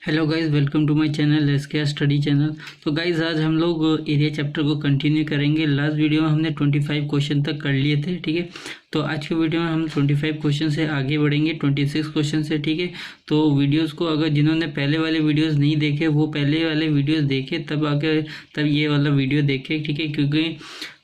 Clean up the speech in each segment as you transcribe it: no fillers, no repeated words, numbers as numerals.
Hello guys, welcome to my channel SK study channel. तो guys आज हम लोग एरिया चैप्टर को कंटिन्यू करेंगे। लास्ट वीडियो में हमने 25 क्वेश्चन तक कर लिए थे, ठीक है। तो आज के वीडियो में हम 25 क्वेश्चन से आगे बढ़ेंगे 26 क्वेश्चन से, ठीक है। तो वीडियोस को अगर जिन्होंने पहले वाले वीडियोस नहीं देखे वो पहले वाले वीडियोस देखे, तब ये वाला वीडियो देखे, ठीक है। क्योंकि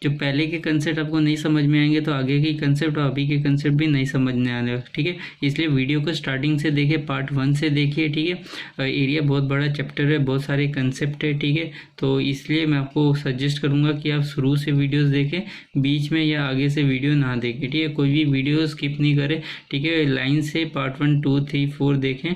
जो पहले के कंसेप्ट आपको नहीं समझ में आएंगे तो आगे के कंसेप्ट और अभी के कंसेप्ट भी नहीं समझ में आने, ठीक है। इसलिए वीडियो को स्टार्टिंग से देखिए, पार्ट 1 से देखिए, ठीक है। एरिया बहुत बड़ा चैप्टर है, बहुत सारे कंसेप्ट है, ठीक है। तो इसलिए मैं आपको सजेस्ट करूंगा कि आप शुरू से वीडियोस देखें, बीच में या आगे से वीडियो ना देखें, ठीक है। कोई भी वीडियो स्किप नहीं करें, ठीक है। लाइन से पार्ट 1, 2, 3, 4 देखें,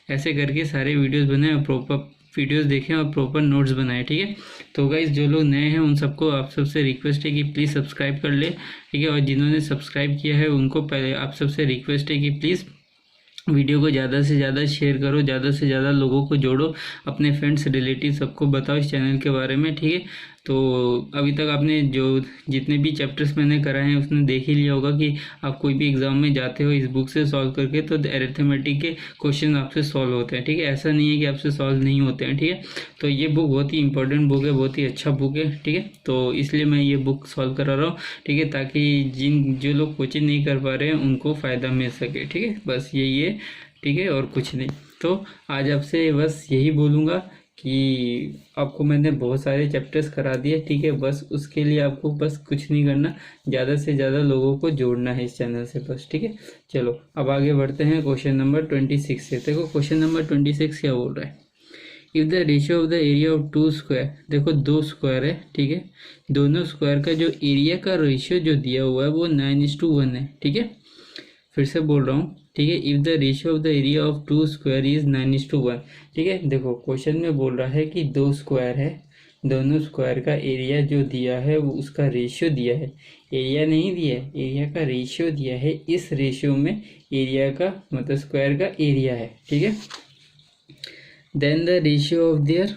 ऐसे करके सारे वीडियोस बनाएं और प्रॉपर वीडियोस देखें और प्रॉपर नोट्स बनाएं, ठीक है। तो गाइज जो लोग नए हैं उन सबको आप सबसे रिक्वेस्ट है कि प्लीज़ सब्सक्राइब कर ले, ठीक है। और जिन्होंने सब्सक्राइब किया है उनको पहले आप सबसे रिक्वेस्ट है कि प्लीज़ वीडियो को ज़्यादा से ज़्यादा शेयर करो, ज़्यादा से ज़्यादा लोगों को जोड़ो, अपने फ्रेंड्स रिलेटिव सबको बताओ इस चैनल के बारे में, ठीक है। तो अभी तक आपने जो जितने भी चैप्टर्स मैंने कराए हैं उसने देख ही लिया होगा कि आप कोई भी एग्जाम में जाते हो इस बुक से सॉल्व करके तो अरिथमेटिक के क्वेश्चन आपसे सॉल्व होते हैं, ठीक है। ऐसा नहीं है कि आपसे सॉल्व नहीं होते हैं, ठीक है। तो ये बुक बहुत ही इंपॉर्टेंट बुक है, बहुत ही अच्छा बुक है, ठीक है। तो इसलिए मैं ये बुक सॉल्व करा रहा हूँ, ठीक है, ताकि जो लोग कोचिंग नहीं कर पा रहे हैं उनको फ़ायदा मिल सके, ठीक है। बस यही है, ठीक है, और कुछ नहीं। तो आज आपसे बस यही बोलूँगा कि आपको मैंने बहुत सारे चैप्टर्स करा दिए, ठीक है। बस उसके लिए आपको बस कुछ नहीं करना, ज़्यादा से ज़्यादा लोगों को जोड़ना है इस चैनल से, बस, ठीक है। चलो अब आगे बढ़ते हैं क्वेश्चन नंबर 26 से। देखो क्वेश्चन नंबर 26 क्या बोल रहा है। If the ratio of the area of 2 square, देखो 2 स्क्वायर है, ठीक है। दोनों स्क्वायर का जो एरिया का रेशियो जो दिया हुआ है वो 9:1 है, ठीक है। फिर से बोल रहा हूँ, ठीक है। If the ratio of the area of 2 square is 9:1, ठीक है। देखो क्वेश्चन में बोल रहा है कि 2 स्क्वायर है, दोनों स्क्वायर का एरिया जो दिया है वो उसका रेशियो दिया है, एरिया नहीं दिया है, एरिया का रेशियो दिया है। इस रेशियो में एरिया का मतलब स्क्वायर का एरिया है, ठीक है। Then the ratio of their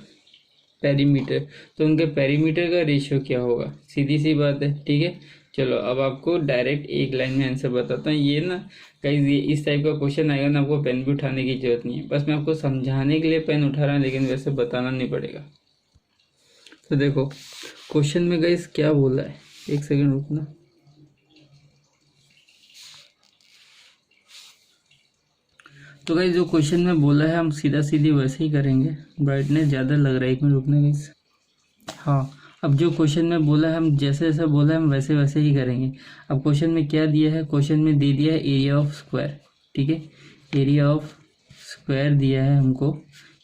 perimeter, तो उनके पेरीमीटर का रेशियो क्या होगा, सीधी सी बात है, ठीक है। चलो अब आपको डायरेक्ट एक लाइन में आंसर बताता हूँ। ये ना कहीं ये इस टाइप का क्वेश्चन आएगा ना, आपको पेन भी उठाने की जरूरत नहीं है, बस मैं आपको समझाने के लिए पेन उठा रहा हूँ, लेकिन वैसे बताना नहीं पड़ेगा। तो देखो क्वेश्चन में गाइस क्या बोला है, एक सेकंड रुकना। तो गाइस जो क्वेश्चन में बोला है हम सीधा सीधी वैसे ही करेंगे। ब्राइटनेस ज़्यादा लग रहा है, एक मिनट रुकना गाइस। हाँ, अब जो क्वेश्चन में बोला है हम जैसे जैसे बोला है हम वैसे वैसे ही करेंगे। अब क्वेश्चन में क्या दिया है, क्वेश्चन में दे दिया है एरिया ऑफ स्क्वायर, ठीक है। एरिया ऑफ स्क्वायर दिया है हमको,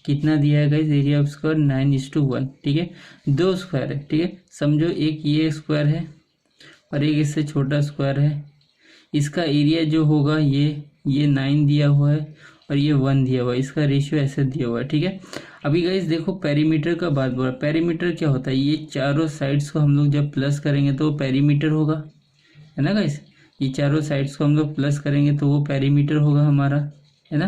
कितना दिया है गाइस, एरिया ऑफ स्क्वायर 9:1, ठीक है। 2 स्क्वायर है, ठीक है। समझो एक ये स्क्वायर है और एक इससे छोटा स्क्वायर है, इसका एरिया जो होगा ये 9 दिया हुआ है और ये 1 दिया हुआ है, इसका रेशियो ऐसे दिया हुआ है, ठीक है। अभी गाइस देखो पेरीमीटर का बात बोला, पेरीमीटर क्या होता है, ये चारों साइड्स को हम लोग जब प्लस करेंगे तो वो पेरीमीटर होगा, है ना गाइस। ये चारों साइड्स को हम लोग प्लस करेंगे तो वो पेरीमीटर होगा हमारा, है ना।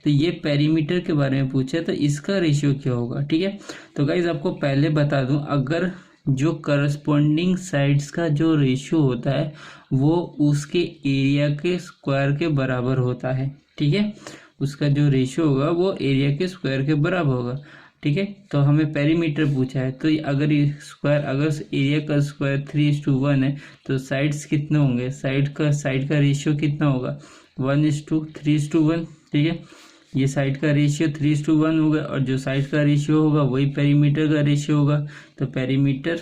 तो ये पेरीमीटर के बारे में पूछा है, तो इसका रेशियो क्या होगा, ठीक है। तो गाइस आपको पहले बता दूं, अगर जो करस्पॉन्डिंग साइड्स का जो रेशियो होता है वो उसके एरिया के स्क्वायर के बराबर होता है, ठीक है। उसका जो रेशियो होगा वो एरिया के स्क्वायर के बराबर होगा, ठीक है। तो हमें पेरीमीटर पूछा है, तो अगर एरिया का स्क्वायर 3:1 है तो साइड्स कितने होंगे, साइड का रेशियो कितना होगा 1:3:1, ठीक है। ये साइड का रेशियो 3:1 होगा और जो साइड का रेशियो होगा वही पेरीमीटर का रेशियो होगा, तो पेरीमीटर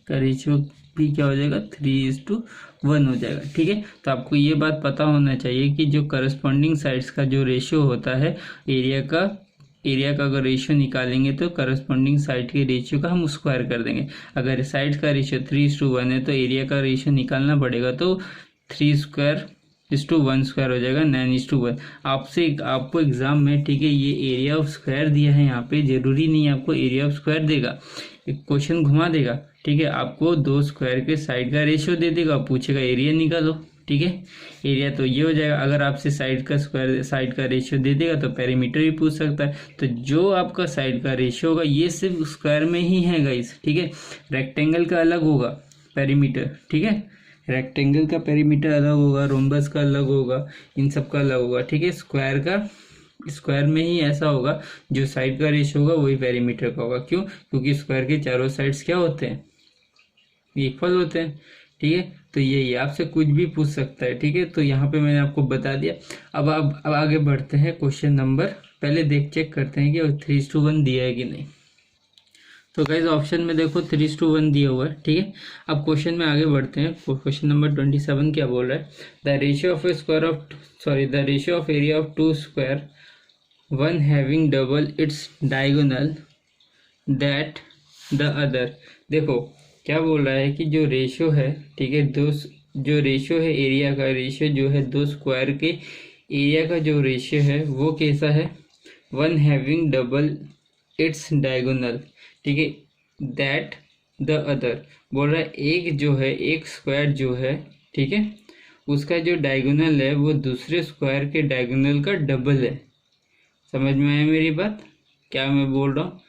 का रेशियो भी क्या हो जाएगा 3:1 हो जाएगा, ठीक है। तो आपको ये बात पता होना चाहिए कि जो करस्पॉन्डिंग साइड्स का जो रेशियो होता है एरिया का अगर रेशियो निकालेंगे तो करस्पॉन्डिंग साइड के रेशियो का हम स्क्वायर कर देंगे। अगर साइड का रेशियो 3:1 है तो एरिया का रेशियो निकालना पड़ेगा, तो 3:1 स्क्वायर हो जाएगा 9:1। आपको एग्जाम में, ठीक है, ये एरिया ऑफ स्क्वायर दिया है, यहाँ पे जरूरी नहीं है आपको एरिया ऑफ स्क्वायर देगा, एक क्वेश्चन घुमा देगा, ठीक है। आपको 2 स्क्वायर के साइड का रेशियो दे देगा, पूछेगा एरिया निकालो, ठीक है। एरिया तो ये हो जाएगा, अगर आपसे साइड का रेशियो दे देगा तो पेरीमीटर भी पूछ सकता है। तो जो आपका साइड का रेशियो होगा ये सिर्फ स्क्वायर में ही है गाइस, ठीक है। रेक्टेंगल का अलग होगा पेरीमीटर, ठीक है। रेक्टेंगल का पेरीमीटर अलग होगा, रोम्बस का अलग होगा, इन सब का अलग होगा, ठीक है। स्क्वायर का स्क्वायर में ही ऐसा होगा, जो साइड का रेशियो होगा वही पेरीमीटर का होगा। क्यों? क्योंकि स्क्वायर के चारों साइड्स क्या होते हैं, इक्वल होते हैं। ठीक है, तो यही आपसे कुछ भी पूछ सकता है। ठीक है, तो यहाँ पे मैंने आपको बता दिया। अब आगे बढ़ते हैं क्वेश्चन नंबर, पहले चेक करते हैं कि 3:1 दिया है कि नहीं। तो गाइस ऑप्शन में देखो 3:1 दिया हुआ है। ठीक है, अब क्वेश्चन में आगे बढ़ते हैं। क्वेश्चन नंबर 27 क्या बोल रहा है, the ratio of the ratio of area of two square one having double its diagonal that the other. देखो क्या बोल रहा है कि जो रेशियो है, ठीक है, जो रेशियो है एरिया का, रेशियो जो है दो स्क्वायर के एरिया का जो रेशियो है वो कैसा है, one having double its diagonal. ठीक है, दैट द अदर बोल रहा है एक जो है, एक स्क्वायर जो है, ठीक है, उसका जो डायगोनल है वो दूसरे स्क्वायर के डायगोनल का डबल है। समझ में आया मेरी बात? क्या मैं बोल रहा हूँ?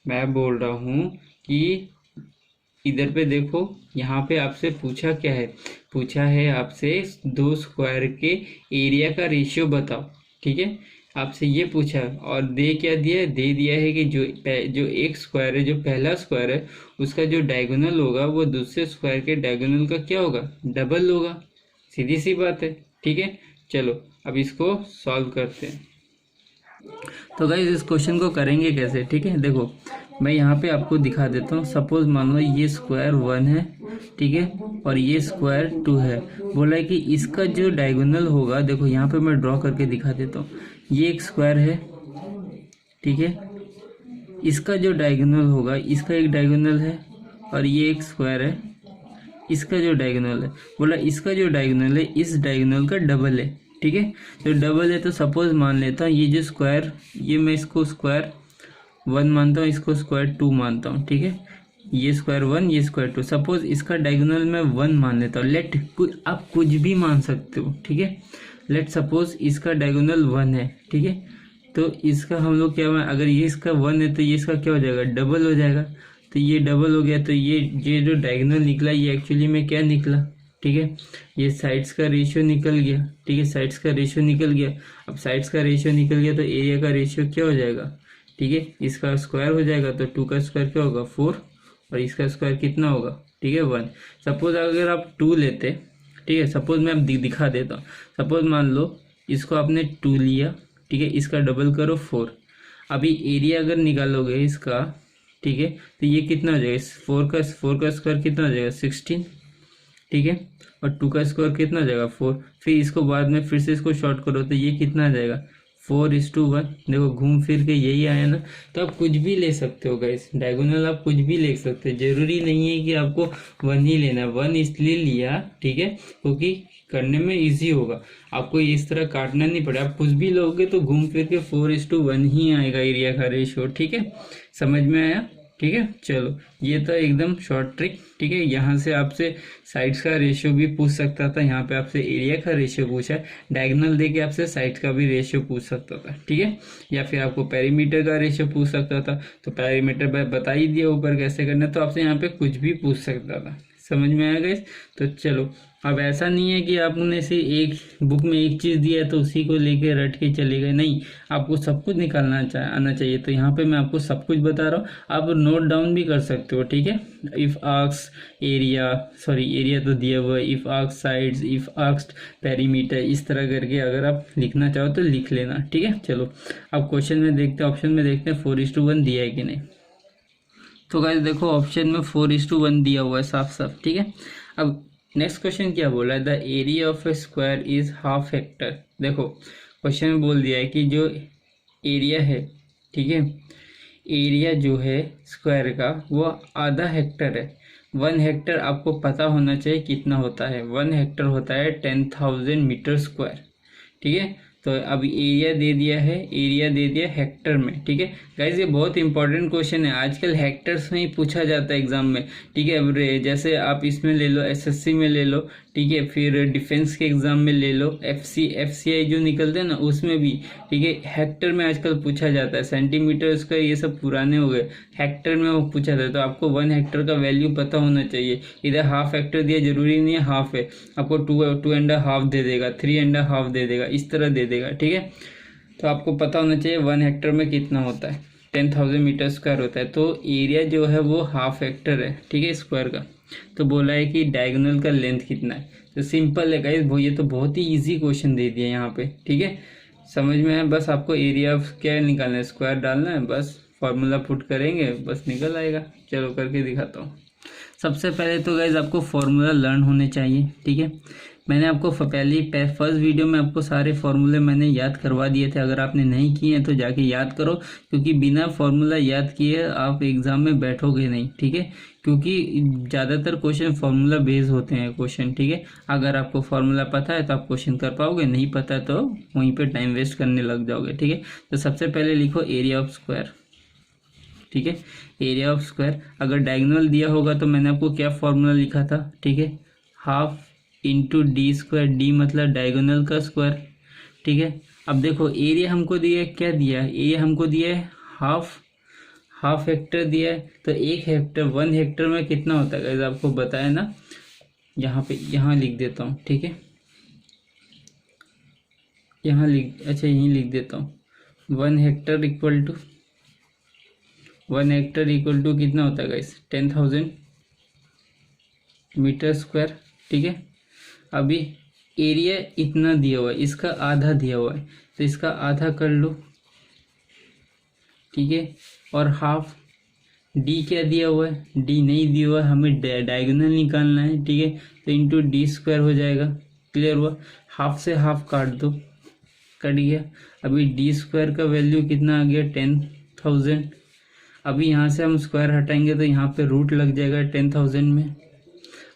मैं बोल रहा हूँ कि इधर पे देखो, यहाँ पे आपसे पूछा क्या है, पूछा है आपसे दो स्क्वायर के एरिया का रेशियो बताओ। ठीक है, आपसे ये पूछा है और दे क्या दिया है, दे दिया है कि जो एक स्क्वायर है, जो पहला स्क्वायर है उसका जो डायगोनल होगा वो दूसरे स्क्वायर के डायगोनल का क्या होगा, डबल होगा। सीधी सी बात है। ठीक है, चलो अब इसको सॉल्व करते हैं। तो गाइस इस क्वेश्चन को करेंगे कैसे, ठीक है, देखो मैं यहाँ पे आपको दिखा देता हूँ। सपोज मान लो ये स्क्वायर 1 है, ठीक है, और ये स्क्वायर 2 है। बोला है कि इसका जो डायगोनल होगा, देखो यहाँ पे मैं ड्रॉ करके दिखा देता हूँ। ये एक स्क्वायर है, ठीक है, इसका जो डायगोनल होगा, इसका एक डायगोनल है, और ये एक स्क्वायर है, इसका जो डायगोनल है, बोला इसका जो डायगोनल है इस डायगोनल का डबल है। ठीक है, तो डबल है तो सपोज मान लेता हूँ ये जो स्क्वायर, ये मैं इसको स्क्वायर 1 मानता हूँ, इसको स्क्वायर 2 मानता हूँ। ठीक है, ये स्क्वायर 1, ये स्क्वायर 2। सपोज इसका डायगोनल मैं 1 मान लेता हूँ। आप कुछ भी मान सकते हो। ठीक है, लेट सपोज इसका डायगोनल 1 है। ठीक है, तो इसका हम लोग क्या, अगर ये इसका 1 है तो ये इसका क्या हो जाएगा, डबल हो जाएगा। तो ये डबल हो गया, तो ये जो डायगोनल निकला ये एक्चुअली में क्या निकला, ठीक है, ये साइड्स का रेशियो निकल गया। ठीक है, साइड्स का रेशियो निकल गया। अब साइड्स का रेशियो निकल गया तो एरिया का रेशियो क्या हो जाएगा, ठीक है, इसका स्क्वायर हो जाएगा। तो 2 का स्क्वायर क्या होगा, 4, और इसका स्क्वायर कितना होगा, ठीक है, 1। सपोज अगर आप 2 लेते, ठीक है, सपोज मैं अब दिखा देता हूँ। सपोज मान लो इसको आपने 2 लिया, ठीक है, इसका डबल करो 4। अभी एरिया अगर निकालोगे इसका, ठीक है, तो ये कितना हो जाएगा, 4 का स्क्वायर कितना हो जाएगा, 16। ठीक है, और 2 का स्क्वायर कितना हो जाएगा, 4। फिर इसको बाद में फिर से इसको शॉर्ट करो तो ये कितना आ जाएगा, 4:1। देखो घूम फिर के यही आया ना। तो आप कुछ भी ले सकते हो गाइस, डायगोनल आप कुछ भी ले सकते हो। जरूरी नहीं है कि आपको 1 ही लेना। 1 इसलिए लिया, ठीक है, क्योंकि करने में इजी होगा, आपको इस तरह काटना नहीं पड़े। आप कुछ भी लोगे तो घूम फिर के 4:1 ही आएगा एरिया का रेशियो। ठीक है, समझ में आया? ठीक है, चलो ये तो एकदम शॉर्ट ट्रिक। ठीक है, यहाँ से आपसे साइड्स का रेशियो भी पूछ सकता था, यहाँ पे आपसे एरिया का रेशियो पूछा है। डायगोनल देके आपसे साइड्स का भी रेशियो पूछ सकता था, ठीक है, या फिर आपको पेरीमीटर का रेशियो पूछ सकता था। तो पेरीमीटर बता ही दिया ऊपर कैसे करना, तो आपसे यहाँ पे कुछ भी पूछ सकता था। समझ में आया गाइस? तो चलो, अब ऐसा नहीं है कि आपने से एक बुक में एक चीज़ दिया है तो उसी को लेके रट के चले गए। नहीं, आपको सब कुछ निकालना आना चाहिए। तो यहाँ पे मैं आपको सब कुछ बता रहा हूँ, आप नोट डाउन भी कर सकते हो। ठीक है, इफ आर्क्स एरिया, एरिया तो दिया हुआ है, if arcs sides, if arcs perimeter, इस तरह करके अगर आप लिखना चाहो तो लिख लेना। ठीक है, चलो अब क्वेश्चन में देखते हैं, ऑप्शन में देखते हैं 4:1 दिया है कि नहीं। तो गाइस देखो ऑप्शन में 4:1 दिया हुआ है साफ साफ। ठीक है, अब नेक्स्ट क्वेश्चन क्या बोला है, the area of A square is ½ Hector. देखो क्वेश्चन में बोल दिया है कि जो एरिया है, ठीक है, एरिया जो है स्क्वायर का वो ½ हेक्टर है। 1 हेक्टर आपको पता होना चाहिए कितना होता है। 1 हेक्टर होता है 10,000 मीटर स्क्वायर। ठीक है, तो अब एरिया दे दिया है, एरिया दे दिया हेक्टर में। ठीक है गाइज, ये बहुत इंपॉर्टेंट क्वेश्चन है, आजकल हेक्टर्स में ही पूछा जाता है एग्जाम में। ठीक है, जैसे आप इसमें ले लो, एसएससी में ले लो, ठीक है, फिर डिफेंस के एग्जाम में ले लो, एफसीआई जो निकलते हैं ना उसमें भी, ठीक है, हेक्टर में आजकल पूछा जाता है। सेंटीमीटर उसका ये सब पुराने हो गए, हेक्टर में वो पूछा जाता है। तो आपको 1 हेक्टर का वैल्यू पता होना चाहिए। इधर ½ हेक्टर दिया, जरूरी नहीं है हाफ है, आपको 2.5 दे देगा, 3.5 दे देगा, इस तरह दे देगा। ठीक है, तो आपको पता होना चाहिए 1 हेक्टर में कितना होता है, 10,000 मीटर स्क्वायर होता है। तो एरिया जो है वो हाफ हेक्टर है, ठीक है, स्क्वायर का। तो बोला है कि डायगोनल का लेंथ कितना है। तो सिंपल है गाइस, वो ये तो बहुत ही इजी क्वेश्चन दे दिया यहाँ पे, ठीक है, समझ में है। बस आपको एरिया ऑफ क्या निकालना है, स्क्वायर डालना है, बस फॉर्मूला पुट करेंगे, बस निकल आएगा। चलो करके दिखाता हूँ। सबसे पहले तो गाइज आपको फार्मूला लर्न होने चाहिए, ठीक है। मैंने आपको फर्स्ट वीडियो में आपको सारे फार्मूले मैंने याद करवा दिए थे। अगर आपने नहीं किए हैं तो जाके याद करो, क्योंकि बिना फार्मूला याद किए आप एग्ज़ाम में बैठोगे नहीं, ठीक है। क्योंकि ज़्यादातर क्वेश्चन फार्मूला बेस्ड होते हैं क्वेश्चन, ठीक है। अगर आपको फार्मूला पता है तो आप क्वेश्चन कर पाओगे, नहीं पता तो वहीं पर टाइम वेस्ट करने लग जाओगे, ठीक है। तो सबसे पहले लिखो एरिया ऑफ स्क्वायर, ठीक है। एरिया ऑफ स्क्वायर अगर डायगोनल दिया होगा तो मैंने आपको क्या फॉर्मूला लिखा था, ठीक है, half into D square, D मतलब डायगोनल का स्क्वायर, ठीक है। अब देखो एरिया हमको दिया है, क्या दिया है, एरिया हमको दिया है हाफ हेक्टर दिया है। तो 1 हेक्टर 1 हेक्टर में कितना होता है गाइस, आपको बताया ना, यहाँ लिख देता हूँ, ठीक है, यहीं लिख देता हूँ। 1 हेक्टर इक्वल टू कितना होता है गाइस, 10,000 मीटर स्क्वायर, ठीक है। अभी एरिया इतना दिया हुआ है, इसका आधा दिया हुआ है, तो इसका आधा कर लो, ठीक है। और हाफ, डी क्या दिया हुआ है, डी नहीं दिया हुआ है, हमें डायगोनल निकालना है, ठीक है। तो इंटू डी स्क्वायर हो जाएगा, क्लियर हुआ। हाफ से हाफ काट दो, कट गया। अभी डी स्क्वायर का वैल्यू कितना आ गया, 10,000। अभी यहाँ से हम स्क्वायर हटाएंगे तो यहाँ पे रूट लग जाएगा 10,000 में।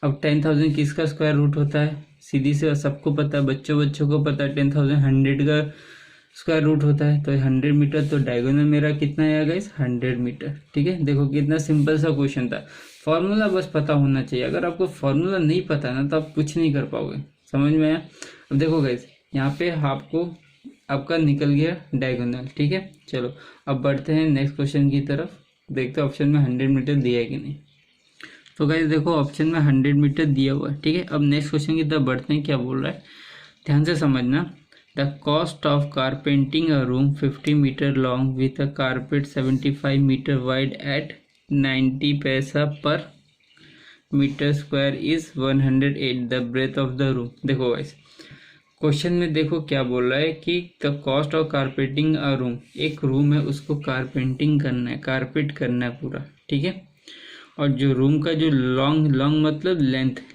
अब 10,000 किसका स्क्वायर रूट होता है, सीधी से सबको पता है, बच्चों को पता है 10,000 100 का स्क्वायर रूट होता है। तो 100 मीटर, तो डायगोनल मेरा कितना आएगा इस 100 मीटर, ठीक है। देखो कितना सिंपल सा क्वेश्चन था। फॉर्मूला बस पता होना चाहिए। अगर आपको फॉर्मूला नहीं पता ना तो आप कुछ नहीं कर पाओगे, समझ में आया। अब देखो गाइस, यहाँ पे आपका निकल गया डायगोनल, ठीक है। चलो अब बढ़ते हैं नेक्स्ट क्वेश्चन की तरफ, देखते हैं ऑप्शन में 100 मीटर दिया है कि नहीं। तो गाइस देखो ऑप्शन में 100 मीटर दिया हुआ है, ठीक है। अब नेक्स्ट क्वेश्चन की तरफ बढ़ते हैं, क्या बोल रहा है ध्यान से समझना। The cost of carpeting a room 50 metre long with a carpet 75 metre wide at 90 paisa per metre square is 108 the breadth of the room. देखो गाइस क्वेश्चन में देखो क्या बोल रहा है कि the cost of carpeting a room, एक room है उसको कारपेंटिंग करना है, कारपेट करना है पूरा, ठीक है। और जो रूम का जो लॉन्ग मतलब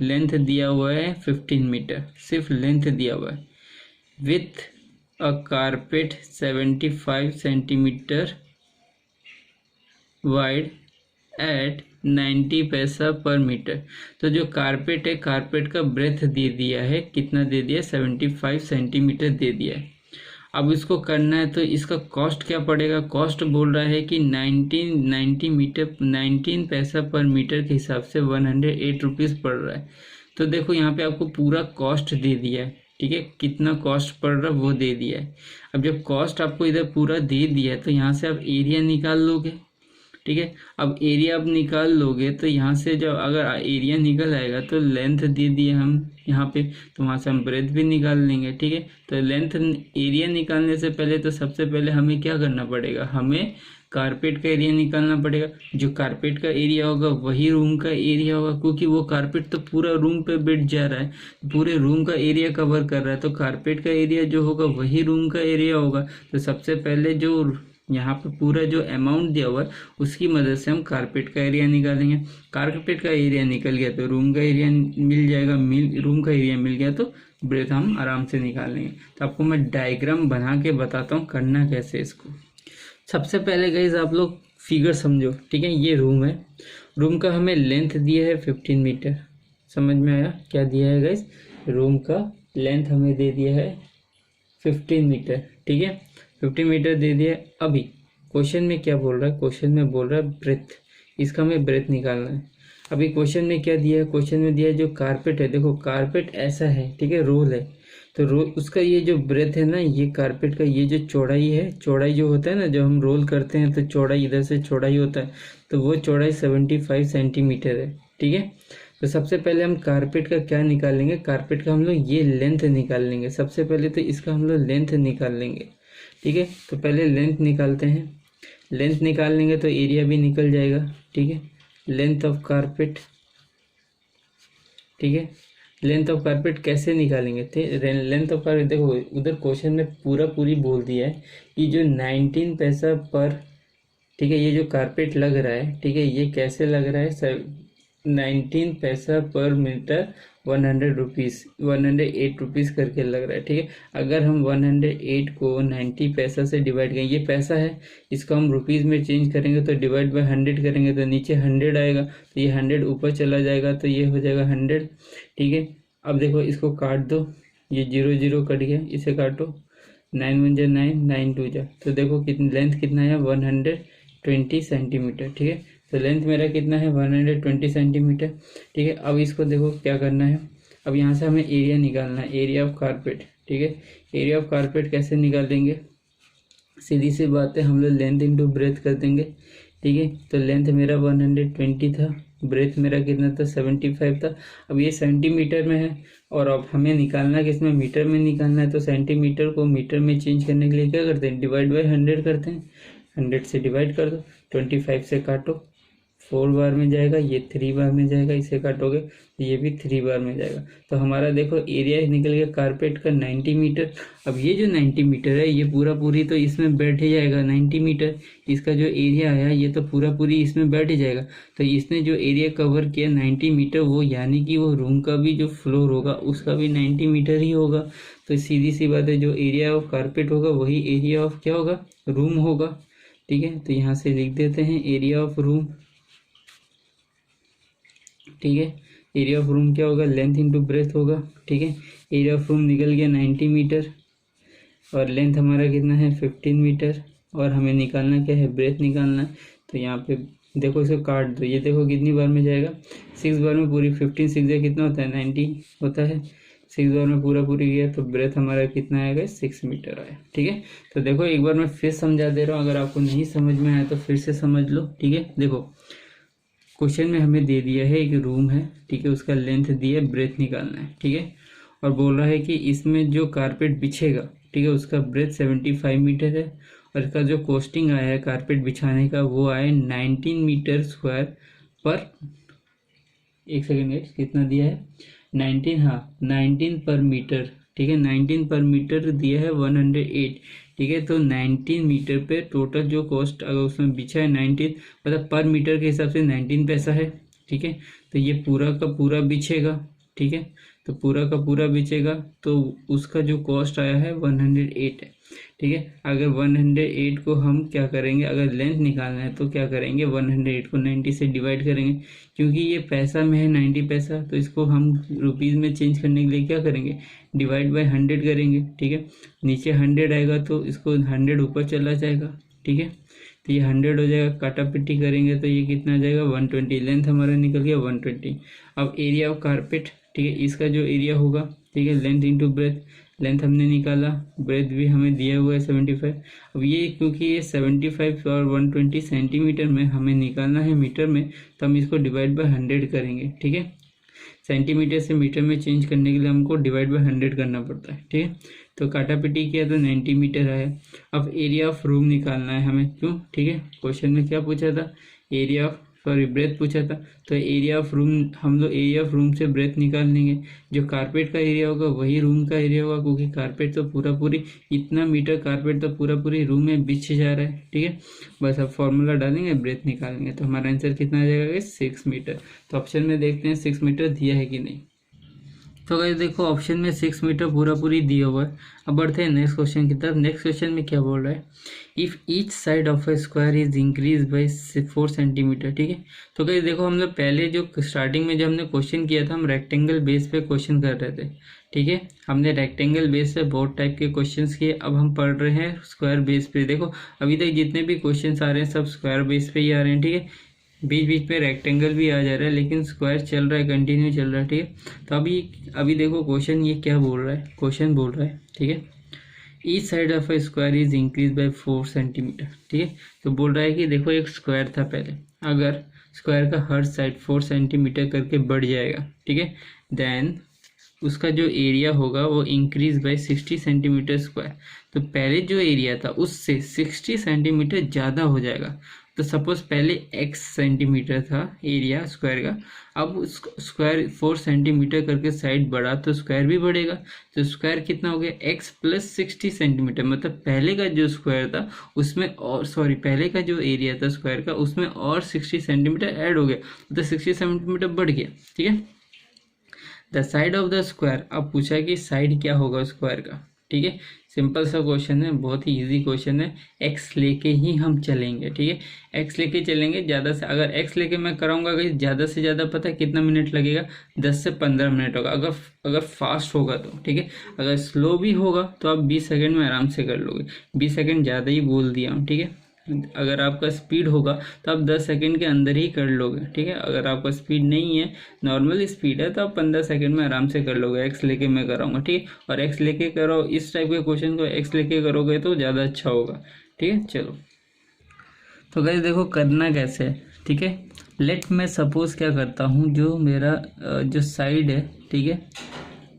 लेंथ दिया हुआ है 15 मीटर, सिर्फ लेंथ दिया हुआ है, with a carpet 75 centimetre wide at 90 paisa per metre. तो जो कारपेट है, कारपेट का ब्रेथ दे दिया है, कितना दे दिया, 75 सेंटीमीटर दे दिया है। अब इसको करना है तो इसका कॉस्ट क्या पड़ेगा, कॉस्ट बोल रहा है कि 19 पैसा पर मीटर के हिसाब से 108 रुपीज़ पड़ रहा है। तो देखो यहाँ पे आपको पूरा कॉस्ट दे दिया है, ठीक है, कितना कॉस्ट पड़ रहा है वो दे दिया है। अब जब कॉस्ट आपको इधर पूरा दे दिया है तो यहाँ से आप एरिया निकाल लोगे, ठीक है। अब एरिया आप निकाल लोगे तो यहाँ से जब अगर एरिया निकल आएगा तो लेंथ दे दिए हम यहाँ पे, तो वहाँ से हम ब्रेथ भी निकाल लेंगे, ठीक है। तो लेंथ एरिया निकालने से पहले तो सबसे पहले हमें क्या करना पड़ेगा, हमें कारपेट का एरिया निकालना पड़ेगा। जो कारपेट का एरिया होगा वही रूम का एरिया होगा, क्योंकि वो कारपेट तो पूरा रूम पे बैठ जा रहा है, पूरे रूम का एरिया कवर कर रहा है, तो कारपेट का एरिया जो होगा वही रूम का एरिया होगा। तो सबसे पहले जो यहाँ पे पूरा जो अमाउंट दिया हुआ है उसकी मदद से हम कारपेट का एरिया निकालेंगे। कारपेट का एरिया निकल गया तो रूम का एरिया मिल जाएगा, रूम का एरिया मिल गया तो ब्रेथ हम आराम से निकाल लेंगे। तो आपको मैं डायग्राम बना के बताता हूँ करना कैसे इसको। सबसे पहले गाइस आप लोग फिगर समझो, ठीक है। ये रूम है, रूम का हमें लेंथ दिया है 15 मीटर, समझ में आया क्या दिया है गाइस, रूम का लेंथ हमें दे दिया है 15 मीटर, ठीक है, 15 मीटर दे दिया। अभी क्वेश्चन में क्या बोल रहा है, क्वेश्चन में बोल रहा है ब्रेथ, इसका हमें ब्रेथ निकालना है। अभी क्वेश्चन में क्या दिया है, क्वेश्चन में दिया है जो कारपेट है, देखो कारपेट ऐसा है, ठीक है, रोल है, तो रोल उसका ये जो ब्रेथ है ना, ये कारपेट का ये जो चौड़ाई है, चौड़ाई जो होता है ना, जब हम रोल करते हैं तो चौड़ाई इधर से चौड़ाई होता है, तो वो चौड़ाई 75 सेंटीमीटर है, ठीक है। तो सबसे पहले हम कारपेट का क्या निकाल लेंगे, कारपेट का हम लोग ये लेंथ निकाल लेंगे। सबसे पहले तो इसका हम लोग लेंथ निकाल लेंगे, ठीक है। तो पहले लेंथ निकालते हैं, लेंथ निकाल लेंगे तो एरिया भी निकल जाएगा। ठीक है, लेंथ ऑफ कारपेट, ठीक है। लेंथ ऑफ कारपेट कैसे निकालेंगे थे, लेंथ ऑफ कारपेट देखो उधर क्वेश्चन में पूरी बोल दिया है कि जो 19 पैसा पर, ठीक है, ये जो कारपेट लग रहा है, ठीक है, ये कैसे लग रहा है 19 पैसा पर मीटर 100 रुपीज़ 108 रुपीज़ करके लग रहा है। ठीक है, अगर हम 108 को 90 पैसा से डिवाइड करें, ये पैसा है, इसको हम रुपीज़ में चेंज करेंगे तो डिवाइड बाय 100 करेंगे तो नीचे 100 आएगा, तो ये 100 ऊपर चला जाएगा तो ये हो जाएगा 100। ठीक है, अब देखो इसको काट दो, ये 0 0 कट गया, इसे काटो, 9 1 जा 9, 9 2 जा, तो देखो कितनी लेंथ कितना है 120 सेंटीमीटर। ठीक है, तो लेंथ मेरा कितना है 120 सेंटीमीटर। ठीक है, अब इसको देखो क्या करना है, अब यहाँ से हमें एरिया निकालना है, एरिया ऑफ कारपेट। ठीक है, एरिया ऑफ कारपेट कैसे निकालेंगे, सीधी सी बात है, हम लोग लेंथ इंटू ब्रेथ कर देंगे। ठीक है, तो लेंथ मेरा 120 था, ब्रेथ मेरा कितना था 75 था। अब ये सेंटीमीटर में है और अब हमें निकालना किस में, मीटर में निकालना है, तो सेंटीमीटर को मीटर में चेंज करने के लिए क्या करते हैं, डिवाइड बाय 100 करते हैं। 100 से डिवाइड कर दो, 25 से काटो, 4 बार में जाएगा, ये 3 बार में जाएगा, इसे काटोगे तो ये भी 3 बार में जाएगा। तो हमारा देखो एरिया निकल गया कारपेट का 90 मीटर। अब ये जो 90 मीटर है ये पूरी तो इसमें बैठ ही जाएगा 90 मीटर, इसका जो एरिया आया ये तो पूरी इसमें बैठ ही जाएगा। तो इसने जो एरिया कवर किया 90 मीटर, वो यानी कि वो रूम का भी जो फ्लोर होगा उसका भी 90 मीटर ही होगा। तो सीधी सी बात है, जो एरिया ऑफ कारपेट होगा वही एरिया ऑफ क्या होगा, रूम होगा। ठीक है, तो यहाँ से लिख देते हैं एरिया ऑफ रूम। ठीक है, एरिया ऑफ रूम क्या होगा, लेंथ इंटू ब्रेथ होगा। ठीक है, एरिया ऑफ रूम निकल गया 90 मीटर और लेंथ हमारा कितना है 15 मीटर, और हमें निकालना क्या है, ब्रेथ निकालना है। तो यहाँ पे देखो इसको काट दो, ये देखो कितनी बार में जाएगा, 6 बार में पूरी, 15 6 कितना होता है 90 होता है, 6 बार में पूरी गया, तो ब्रेथ हमारा कितना आएगा 6 मीटर आया। ठीक है, तो देखो एक बार मैं फिर समझा दे रहा हूँ, अगर आपको नहीं समझ में आया तो फिर से समझ लो। ठीक है, देखो क्वेश्चन में हमें दे दिया है एक रूम है, ठीक है, उसका लेंथ दिया है, ब्रेथ निकालना है। ठीक है, और बोल रहा है कि इसमें जो कारपेट बिछेगा, ठीक है, उसका ब्रेथ 75 मीटर है और इसका जो कॉस्टिंग आया है कारपेट बिछाने का वो आया 19 मीटर स्क्वायर पर, एक सेकेंड कितना दिया है 19, हाँ 19 पर मीटर। ठीक है, 19 पर मीटर दिया है 108। ठीक है, तो 19 मीटर पे टोटल जो कॉस्ट अगर उसमें बिछा है 19, मतलब पर मीटर के हिसाब से 19 पैसा है। ठीक है, तो ये पूरा का पूरा बिछेगा। ठीक है, तो पूरा का पूरा बिछेगा तो उसका जो कॉस्ट आया है 108 है। ठीक है, अगर 108 को हम क्या करेंगे, अगर लेंथ निकालना है तो क्या करेंगे, 108 को 90 से डिवाइड करेंगे, क्योंकि ये पैसा में है 90 पैसा, तो इसको हम रुपीज़ में चेंज करने के लिए क्या करेंगे, डिवाइड बाय 100 करेंगे। ठीक है, नीचे 100 आएगा तो इसको 100 ऊपर चला जाएगा। ठीक है, तो ये 100 हो जाएगा, काटा पिट्टी करेंगे तो ये कितना आ जाएगा 120, लेंथ हमारा निकल गया 120। अब एरिया ऑफ कारपेट, ठीक है, इसका जो एरिया होगा, ठीक है, लेंथ इंटू ब्रेथ, लेंथ हमने निकाला, ब्रेथ भी हमें दिया हुआ है 75। अब ये क्योंकि ये 75 और 120 सेंटीमीटर में हमें निकालना है मीटर में, तो हम इसको डिवाइड बाय 100 करेंगे। ठीक है, सेंटीमीटर से मीटर में चेंज करने के लिए हमको डिवाइड बाय 100 करना पड़ता है। ठीक है, तो काटा पिटी किया तो 90 मीटर आया। अब एरिया ऑफ रूम निकालना है हमें, क्यों, ठीक है, क्वेश्चन में क्या पूछा था, एरिया ऑफ ब्रेथ पूछा था, तो एरिया ऑफ रूम, हम लोग एरिया ऑफ रूम से ब्रेथ निकाल लेंगे। जो कारपेट का एरिया होगा वही रूम का एरिया होगा, क्योंकि कारपेट तो पूरी इतना मीटर कारपेट तो पूरी रूम में बिछ जा रहा है। ठीक है, बस अब फॉर्मूला डालेंगे, ब्रेथ निकालेंगे, तो हमारा आंसर कितना आ जाएगा 6 मीटर। तो ऑप्शन में देखते हैं 6 मीटर दिया है कि नहीं। तो गाइस देखो ऑप्शन में 6 मीटर पूरी दिया हुआ है। अब बढ़ते हैं नेक्स्ट क्वेश्चन की तरफ। नेक्स्ट क्वेश्चन में क्या बोल रहा है, if each side of A square is increase by 4 centimetre. ठीक है, तो गाइस देखो हम लोग पहले जो स्टार्टिंग में जब हमने क्वेश्चन किया था, हम रेक्टेंगल बेस पे क्वेश्चन कर रहे थे। ठीक है, हमने रेक्टेंगल बेस पे बहुत टाइप के क्वेश्चंस किए, अब हम पढ़ रहे हैं स्क्वायर बेस पे। देखो अभी तक जितने भी क्वेश्चन आ रहे हैं सब स्क्वायर बेस पे ही आ रहे हैं। ठीक है, बीच में रेक्टेंगल भी आ जा रहा है, लेकिन स्क्वायर चल रहा है, कंटिन्यू चल रहा है। ठीक है, तो अभी देखो क्वेश्चन ये क्या बोल रहा है, क्वेश्चन बोल रहा है, ठीक है, each side of A square is increase by 4 centimetre. ठीक है, तो बोल रहा है कि देखो एक स्क्वायर था पहले, अगर स्क्वायर का हर साइड 4 सेंटीमीटर करके बढ़ जाएगा, ठीक है, देन उसका जो एरिया होगा वो इंक्रीज बाय 60 सेंटीमीटर स्क्वायर। तो पहले जो एरिया था उससे 60 सेंटीमीटर ज़्यादा हो जाएगा। तो सपोज पहले x सेंटीमीटर था एरिया स्क्वायर का, अब स्क्वायर 4 सेंटीमीटर करके साइड बढ़ा तो स्क्वायर भी बढ़ेगा। तो स्क्वायर कितना हो गया x प्लस 60 सेंटीमीटर, मतलब पहले का जो स्क्वायर था उसमें और पहले का जो एरिया था स्क्वायर का उसमें और 60 सेंटीमीटर ऐड हो गया, मतलब 60 सेंटीमीटर बढ़ गया। ठीक है, the side of the square, अब पूछा है कि साइड क्या होगा स्क्वायर का। ठीक है, सिंपल सा क्वेश्चन है, बहुत ही इजी क्वेश्चन है। एक्स लेके ही हम चलेंगे। ठीक है, एक्स लेके चलेंगे। ज़्यादा से अगर एक्स लेके मैं कराऊंगा कि ज़्यादा से ज़्यादा पता है कितना मिनट लगेगा, 10 से 15 मिनट होगा अगर फास्ट होगा तो। ठीक है, अगर स्लो भी होगा तो आप 20 सेकेंड में आराम से कर लोगे। 20 सेकेंड ज़्यादा ही बोल दिया हूँ। ठीक है, अगर आपका स्पीड होगा तो आप 10 सेकंड के अंदर ही कर लोगे। ठीक है, अगर आपका स्पीड नहीं है, नॉर्मल स्पीड है, तो आप 15 सेकंड में आराम से कर लोगे। एक्स लेके मैं कराऊंगा। ठीक है, और एक्स लेके करो, इस टाइप के क्वेश्चन को एक्स लेके करोगे तो ज़्यादा अच्छा होगा। ठीक है, चलो तो गाइस देखो करना कैसे है। ठीक है, लेट मैं सपोज क्या करता हूँ, जो मेरा जो साइड है, ठीक है,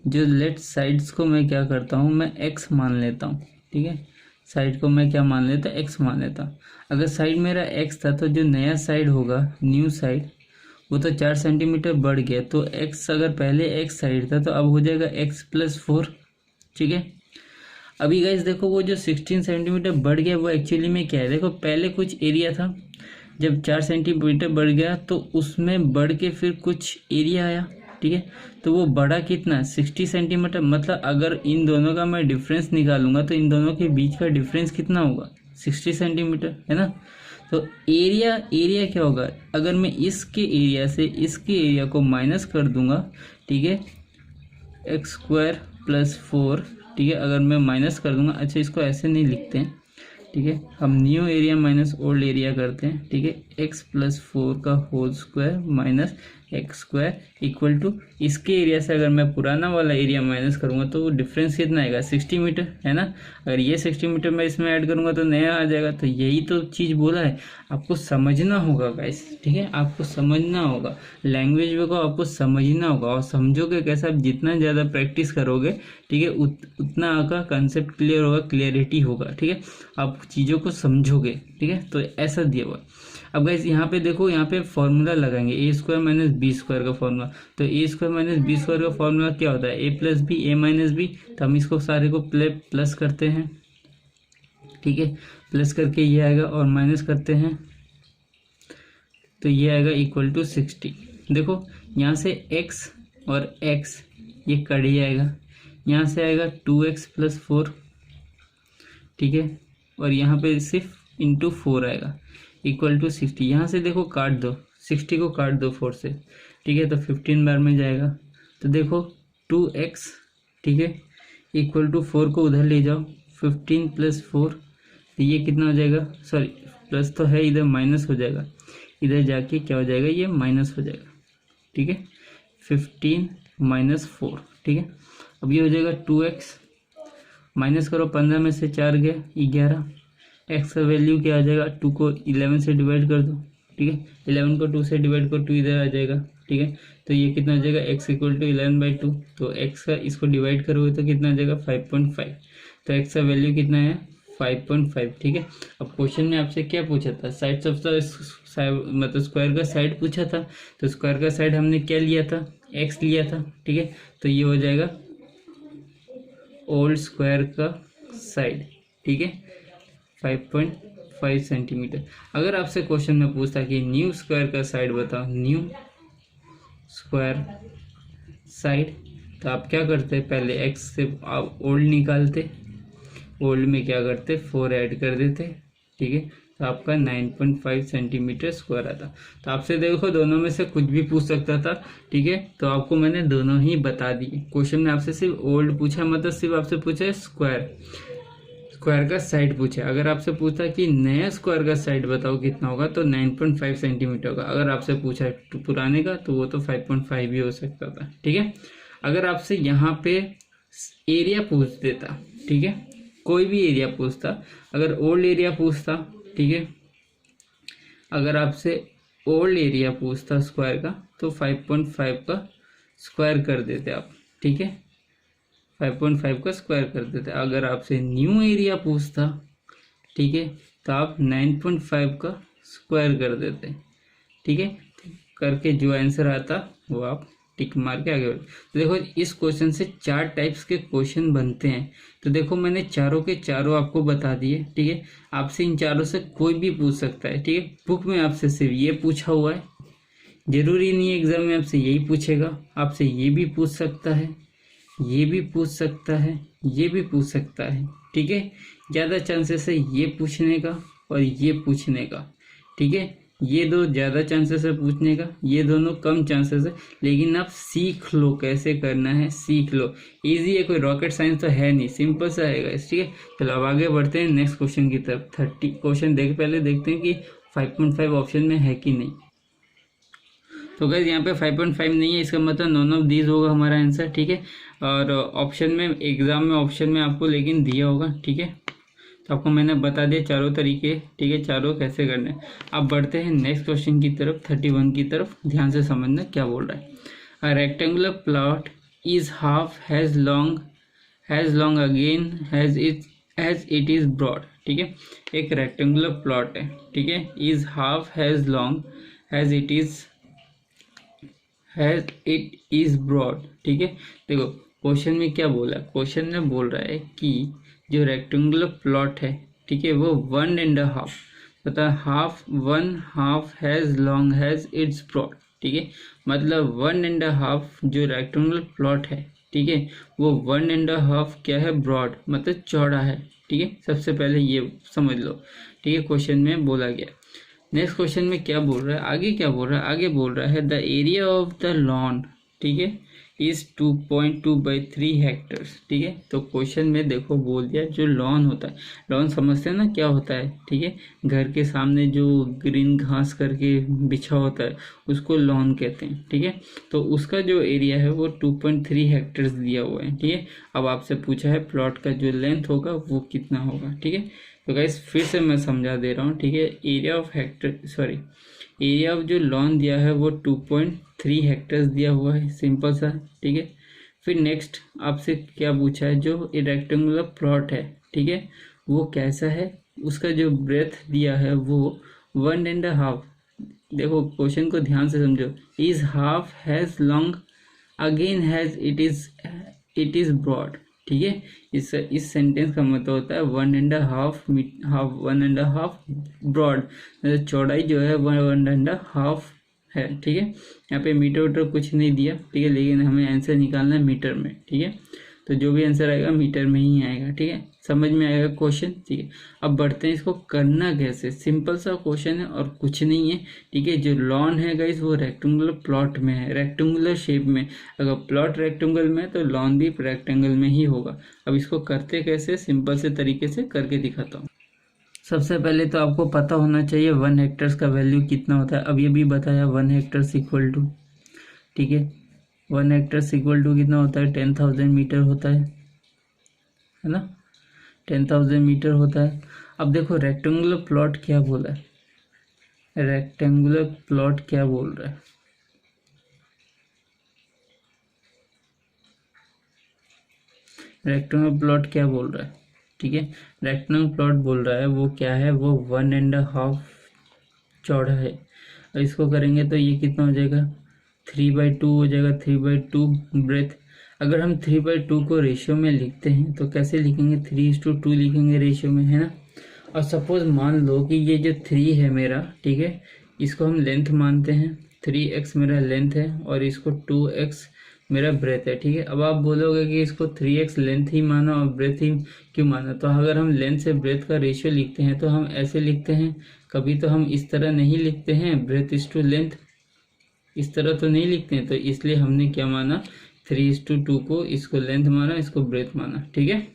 जो लेट साइड्स को मैं क्या करता हूँ, मैं एक्स मान लेता हूँ। ठीक है, साइड को मैं क्या मान लेता, एक्स मान लेता हूँ। अगर साइड मेरा एक्स था तो जो नया साइड होगा, न्यू साइड, वो तो 4 सेंटीमीटर बढ़ गया। तो एक्स, अगर पहले एक्स साइड था तो अब हो जाएगा एक्स प्लस 4। ठीक है, अभी गाइस देखो वो जो 16 सेंटीमीटर बढ़ गया वो एक्चुअली में क्या है, देखो पहले कुछ एरिया था, जब 4 सेंटीमीटर बढ़ गया तो उसमें बढ़ के फिर कुछ एरिया आया। ठीक है, तो वो बड़ा कितना, 60 सेंटीमीटर। मतलब अगर इन दोनों का मैं डिफरेंस निकालूंगा तो इन दोनों के बीच का डिफरेंस कितना होगा, 60 सेंटीमीटर, है ना। तो एरिया क्या होगा, अगर मैं इसके एरिया से इसके एरिया को माइनस कर दूंगा, ठीक है, एक्स स्क्वायर प्लस 4। ठीक है, अगर मैं माइनस कर दूंगा, अच्छा इसको ऐसे नहीं लिखते हैं। ठीक है, हम new area minus old area करते हैं। ठीक है, एक्स प्लस 4 का whole square minus X square equal to, इसके एरिया से अगर मैं पुराना वाला एरिया माइनस करूंगा तो वो डिफरेंस कितना आएगा, 60 मीटर, है ना। अगर ये 60 मीटर मैं इसमें ऐड करूंगा तो नया आ जाएगा। तो यही तो चीज़ बोला है, आपको समझना होगा गाइस। ठीक है, आपको समझना होगा, लैंग्वेज को आपको समझना होगा, और समझोगे कैसे, आप जितना ज़्यादा प्रैक्टिस करोगे, ठीक है, उतना आपका कंसेप्ट क्लियर होगा, क्लियरिटी होगा। ठीक है, आप चीज़ों को समझोगे। ठीक है, तो ऐसा दिया हुआ। अब गाइस यहाँ पे देखो, यहाँ पे फॉर्मूला लगाएंगे, ए स्क्वायर माइनस बी स्क्वायर का फॉर्मूला। तो ए स्क्वायर माइनस बी स्क्वायर का फॉर्मूला क्या होता है, ए प्लस बी, ए माइनस बी। तो हम इसको सारे को प्लस करते हैं। ठीक है, प्लस करके ये आएगा और माइनस करते हैं तो ये आएगा इक्वल टू 60। देखो यहाँ से x और x ये कट ही आएगा, यहाँ से आएगा 2x प्लस 4। ठीक है, और यहाँ पे सिर्फ इंटू 4 आएगा इक्वल टू 60। यहाँ से देखो काट दो, 60 को काट दो 4 से। ठीक है, तो 15 बार में जाएगा। तो देखो 2x, ठीक है, इक्वल टू 4 को उधर ले जाओ, 15 प्लस 4, तो ये कितना हो जाएगा, सॉरी प्लस तो है, इधर माइनस हो जाएगा, इधर जाके क्या हो जाएगा, ये माइनस हो जाएगा। ठीक है, 15 माइनस 4। ठीक है, अब ये हो जाएगा 2x, माइनस करो, 15 में से 4 गया 11, x का वैल्यू क्या आ जाएगा, 2 को 11 से डिवाइड कर दो। ठीक है, 11 को 2 से डिवाइड करो, 2 इधर आ जाएगा। ठीक है, तो ये कितना हो जाएगा, x इक्वल टू 11/2। तो x का इसको डिवाइड करोगे तो कितना आ जाएगा, 5.5। तो x का वैल्यू कितना है, 5.5। ठीक है, अब क्वेश्चन में आपसे क्या पूछा था, साइड्स ऑफ द मतलब स्क्वायर का साइड पूछा था। तो स्क्वायर का साइड हमने क्या लिया था, x लिया था। ठीक है, तो ये हो जाएगा ओल्ड स्क्वायर का साइड। ठीक है, 5.5 सेंटीमीटर। अगर आपसे क्वेश्चन में पूछता कि न्यू स्क्वायर का साइड बताओ, न्यू स्क्वायर साइड, तो आप क्या करते, पहले x से आप ओल्ड निकालते, ओल्ड में क्या करते, 4 ऐड कर देते। ठीक है, तो आपका 9.5 सेंटीमीटर स्क्वायर आता। तो आपसे देखो दोनों में से कुछ भी पूछ सकता था। ठीक है, तो आपको मैंने दोनों ही बता दिए। क्वेश्चन में आपसे सिर्फ ओल्ड पूछा, मतलब सिर्फ आपसे पूछा है स्क्वायर का साइड पूछा। अगर आपसे पूछता कि नया स्क्वायर का साइड बताओ कितना होगा, तो 9.5 सेंटीमीटर होगा। अगर आपसे पूछा है पुराने का, तो वो तो 5.5 भी हो सकता था। ठीक है, अगर आपसे यहाँ पे एरिया पूछ देता, ठीक है, कोई भी एरिया पूछता, अगर ओल्ड एरिया पूछता, ठीक है, अगर आपसे ओल्ड एरिया पूछता स्क्वायर का, तो 5.5 का स्क्वायर कर देते आप। ठीक है, 5.5 का स्क्वायर कर देते। अगर आपसे न्यू एरिया पूछता, ठीक है, तो आप 9.5 का स्क्वायर कर देते, ठीक है, करके जो आंसर आता वो आप टिक मार के आगे बढ़े। तो देखो इस क्वेश्चन से 4 टाइप्स के क्वेश्चन बनते हैं। तो देखो मैंने चारों के चारों आपको बता दिए, ठीक है। आपसे इन चारों से कोई भी पूछ सकता है, ठीक है। बुक में आपसे सिर्फ ये पूछा हुआ है, जरूरी नहीं है एग्जाम में आपसे यही पूछेगा, आपसे ये भी पूछ सकता है, ये भी पूछ सकता है, ये भी पूछ सकता है, ठीक है। ज़्यादा चांसेस है ये पूछने का और ये पूछने का, ठीक है। ये दो ज़्यादा चांसेस है पूछने का, ये दोनों कम चांसेस है, लेकिन आप सीख लो कैसे करना है, सीख लो। इजी है, कोई रॉकेट साइंस तो है नहीं, सिंपल सा है, ठीक है। चलो अब आगे बढ़ते हैं नेक्स्ट क्वेश्चन की तरफ। 30 क्वेश्चन पहले देखते हैं कि 5.5 ऑप्शन में है कि नहीं। तो गाइस यहाँ पे 5.5 नहीं है, इसका मतलब नॉन ऑफ दीज होगा हमारा आंसर, ठीक है। और ऑप्शन में, एग्जाम में ऑप्शन में आपको लेकिन दिया होगा, ठीक है। तो आपको मैंने बता दिया चारों तरीके, ठीक है, चारों कैसे करने। अब बढ़ते हैं नेक्स्ट क्वेश्चन की तरफ, 31 की तरफ। ध्यान से समझना क्या बोल रहा है। A rectangular plot is half as long again as it is broad, ठीक है। एक रेक्टेंगुलर प्लॉट है, ठीक है, is half as long as it is broad, ठीक है। देखो क्वेश्चन में क्या बोला, क्वेश्चन में बोल रहा है कि जो रेक्टेंगुलर प्लॉट है, ठीक है, वो 1.5 पता half 1/2 as long as it's broad, ठीक है। मतलब 1.5 जो रेक्टेंगुलर प्लॉट है, ठीक है, वो 1.5 क्या है, ब्रॉड मतलब चौड़ा है, ठीक है। सबसे पहले ये समझ लो, ठीक है, क्वेश्चन में बोला गया। नेक्स्ट क्वेश्चन में क्या बोल रहा है, आगे क्या बोल रहा है, आगे बोल रहा है the area of the lawn, ठीक है, इज 2.2/3 हेक्टर्स, ठीक है। तो क्वेश्चन में देखो बोल दिया जो लॉन होता है, लॉन समझते हैं ना क्या होता है, ठीक है। घर के सामने जो ग्रीन घास करके बिछा होता है उसको लॉन कहते हैं, ठीक है। तो उसका जो एरिया है वो 2.3 हेक्टर्स दिया हुआ है, ठीक है। अब आपसे पूछा है प्लॉट का जो लेंथ होगा वो कितना होगा, ठीक है। तो गाइस फिर से मैं समझा दे रहा हूँ, ठीक है। एरिया ऑफ जो लॉन दिया है वो 2.3 हेक्टर्स दिया हुआ है, सिंपल सा, ठीक है। फिर नेक्स्ट आपसे क्या पूछा है, जो रेक्टेंगुलर प्लॉट है, ठीक है, वो कैसा है, उसका जो ब्रेथ दिया है वो 1.5। देखो क्वेश्चन को ध्यान से समझो, is half as long again as it is broad, ठीक है। इस सेंटेंस का मतलब होता है 1.5 ब्रॉड, मतलब चौड़ाई जो है 1.5 है, ठीक है। यहाँ पे मीटर कुछ नहीं दिया, ठीक है, लेकिन हमें आंसर निकालना है मीटर में, ठीक है। तो जो भी आंसर आएगा मीटर में ही आएगा, ठीक है। समझ में आएगा क्वेश्चन, ठीक है। अब बढ़ते हैं इसको करना कैसे, सिंपल सा क्वेश्चन है और कुछ नहीं है, ठीक है। जो लॉन है गाइस वो रेक्टेंगुलर प्लॉट में है, रेक्टेंगुलर शेप में। अगर प्लॉट रेक्टेंगल में है तो लॉन भी रेक्टेंगल में ही होगा। अब इसको करते कैसे, सिंपल से तरीके से करके दिखाता हूँ। सबसे पहले तो आपको पता होना चाहिए 1 हेक्टर्स का वैल्यू कितना होता है। अब ये भी बताया 1 हेक्टर्स इक्वल टू, ठीक है, 1 हेक्टर्स इक्वल टू कितना होता है, 10,000 मीटर होता है ना, 10,000 मीटर होता है। अब देखो रेक्टेंगुलर प्लॉट क्या बोला है, रेक्टेंगुलर प्लॉट क्या बोल रहा है, रेक्टेंगुलर प्लॉट क्या बोल रहा है, ठीक है। रेक्टेंगुलर प्लॉट बोल रहा है वो क्या है, वो 1.5 चौड़ा है। और इसको करेंगे तो ये कितना हो जाएगा, 3/2 हो जाएगा, 3/2 ब्रेथ। अगर हम 3/2 को रेशियो में लिखते हैं तो कैसे लिखेंगे, 3:2 लिखेंगे रेशियो में, है ना। और सपोज मान लो कि ये जो 3 है मेरा, ठीक है, इसको हम लेंथ मानते हैं, 3x मेरा लेंथ है और इसको 2x मेरा ब्रेथ है, ठीक है। अब आप बोलोगे कि इसको 3x लेंथ ही माना और ब्रेथ ही क्यों माना। तो अगर हम लेंथ से ब्रेथ का रेशियो लिखते हैं तो हम ऐसे लिखते हैं, कभी तो हम इस तरह नहीं लिखते हैं, ब्रेथ इज टू लेंथ, इस तरह तो नहीं लिखते हैं। तो इसलिए हमने क्या माना, 3:2 को, इसको लेंथ माना, इसको ब्रेथ माना, ठीक है।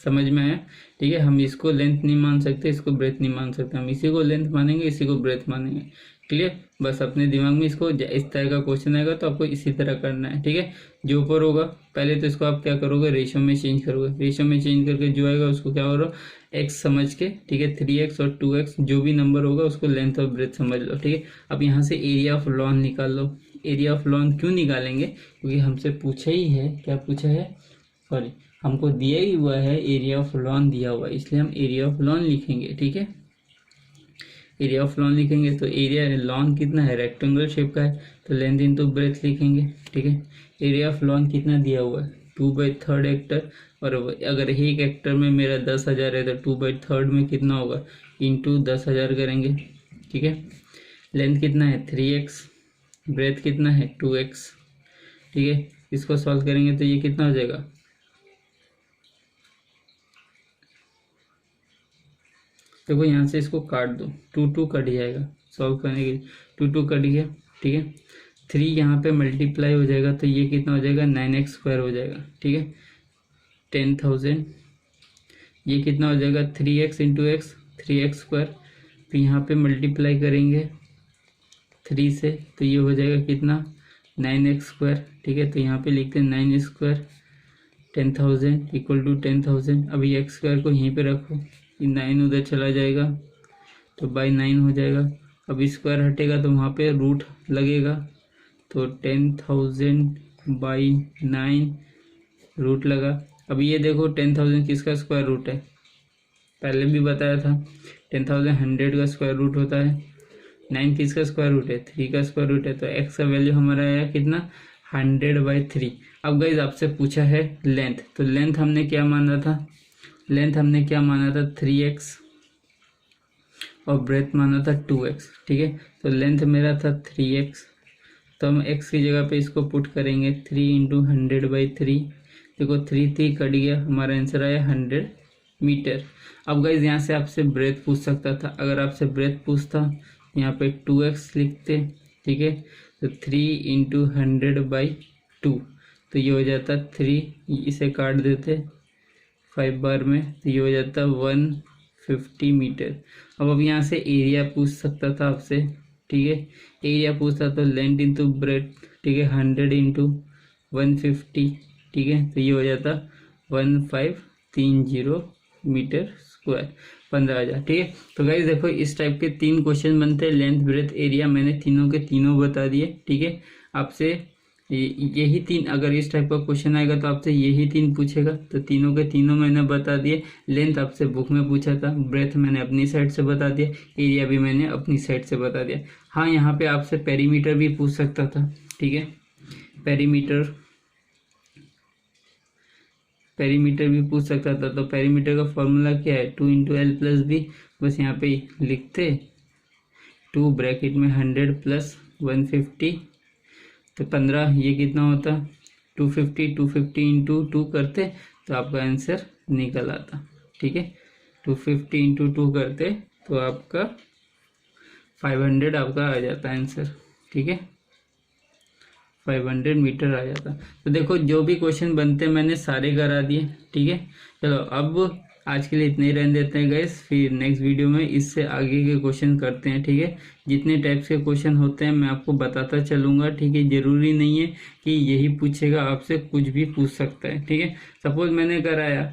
समझ में आया, ठीक है। हम इसको लेंथ नहीं मान सकते, इसको ब्रेथ नहीं मान सकते, हम इसी को लेंथ मानेंगे, इसी को ब्रेथ मानेंगे, क्लियर। बस अपने दिमाग में इसको, इस तरह का क्वेश्चन आएगा तो आपको इसी तरह करना है, ठीक है। जो ऊपर होगा पहले तो इसको आप क्या करोगे, रेशियो में चेंज करोगे, रेशियो में चेंज करके जो आएगा उसको क्या करो, x समझ के, ठीक है, 3x और 2x जो भी नंबर होगा उसको लेंथ और ब्रेथ समझ लो, ठीक है। अब यहाँ से एरिया ऑफ लॉन निकाल लो, एरिया ऑफ लॉन क्यों निकालेंगे, क्योंकि हमसे पूछा ही है, क्या पूछा है, सॉरी हमको दिया ही हुआ है एरिया ऑफ लॉन दिया हुआ है, इसलिए हम एरिया ऑफ लॉन लिखेंगे। ठीक है, एरिया ऑफ लॉन लिखेंगे तो एरिया लॉन कितना है, रेक्टेंगुलर शेप का है, तो लेंथ इनटू ब्रेथ लिखेंगे। ठीक है, एरिया ऑफ लॉन कितना दिया हुआ है 2/3 हेक्टर, और अगर एक हेक्टर में मेरा 10,000 है तो 2/3 में कितना होगा, इंटू 10,000 करेंगे। ठीक है, लेंथ कितना है 3x, ब्रेथ कितना है 2x। ठीक है, इसको सॉल्व करेंगे तो ये कितना हो जाएगा, देखो यहाँ से इसको काट दो, 2 कट जाएगा सॉल्व करने के लिए, 2 कट गया। ठीक है, 3 यहाँ पे मल्टीप्लाई हो जाएगा तो ये कितना हो जाएगा 9x² हो जाएगा। ठीक है, 10,000, ये कितना हो जाएगा 3x इंटू एक्स, 3x², फिर यहाँ पे मल्टीप्लाई करेंगे 3 से तो ये हो जाएगा कितना 9x²। ठीक है, तो यहाँ पे लिखते हैं 9x², 10,000 इक्वल टू 10,000। अभी x² को यहीं पे रखो, 9 उधर चला जाएगा तो बाई 9 हो जाएगा। अब स्क्वायर हटेगा तो वहाँ पे रूट लगेगा, तो 10,000 बाई 9 रूट लगा। अब ये देखो 10,000 किसका स्क्वायर रूट है, पहले भी बताया था 10,000 100 का स्क्वायर रूट होता है, 9 किसका स्क्वायर रूट है 3 का स्क्वायर रूट है, तो x का वैल्यू हमारा आया कितना 100/3। अब गाइज आपसे पूछा है लेंथ, तो लेंथ हमने क्या माना था, लेंथ हमने क्या माना था 3x और ब्रेथ माना था 2x। ठीक है, तो लेंथ मेरा था 3x, तो हम x की जगह पे इसको पुट करेंगे 3 × 100/3। देखो 3 कट गया, हमारा आंसर आया 100 मीटर। अब गाइज यहाँ से आपसे ब्रेथ पूछ सकता था, अगर आपसे ब्रेथ पूछता यहाँ पे 2x लिखते। ठीक है, तो 3 × 100/2, तो ये हो जाता 3, इसे काट देते 5 बार में, तो ये हो जाता 150 मीटर। अब यहाँ से एरिया पूछ सकता था आपसे। ठीक है, एरिया पूछता तो लेंथ इंटू ब्रेथ। ठीक है, 100 × 150। ठीक है, तो ये हो जाता 1530 मीटर स्क्वायर, 15,000। ठीक है, तो गाइस देखो इस टाइप के 3 क्वेश्चन बनते हैं, लेंथ ब्रेथ एरिया, मैंने तीनों के तीनों बता दिए। ठीक है, आपसे यही 3, अगर इस टाइप का क्वेश्चन आएगा तो आपसे यही 3 पूछेगा, तो तीनों के तीनों मैंने बता दिए। लेंथ आपसे बुक में पूछा था, ब्रेथ मैंने अपनी साइड से बता दिया, एरिया भी मैंने अपनी साइड से बता दिया। हाँ, यहाँ पे आपसे पेरीमीटर भी पूछ सकता था। ठीक है, पेरीमीटर भी पूछ सकता था, तो पेरीमीटर का फॉर्मूला क्या है 2 × L + B, बस यहाँ पे लिखते 2 ब्रैकेट में 100 + 150, तो 15, ये कितना होता 250 × 2 करते तो आपका आंसर निकल आता। ठीक है, 250 × 2 करते तो आपका 500 आपका आ जाता आंसर। ठीक है, 500 मीटर आ जाता। तो देखो जो भी क्वेश्चन बनते मैंने सारे करा दिए। ठीक है, चलो अब आज के लिए इतने ही रहने देते हैं गाइस, फिर नेक्स्ट वीडियो में इससे आगे के क्वेश्चन करते हैं। ठीक है, जितने टाइप्स के क्वेश्चन होते हैं मैं आपको बताता चलूँगा। ठीक है, ज़रूरी नहीं है कि यही पूछेगा, आपसे कुछ भी पूछ सकता है। ठीक है, सपोज मैंने कराया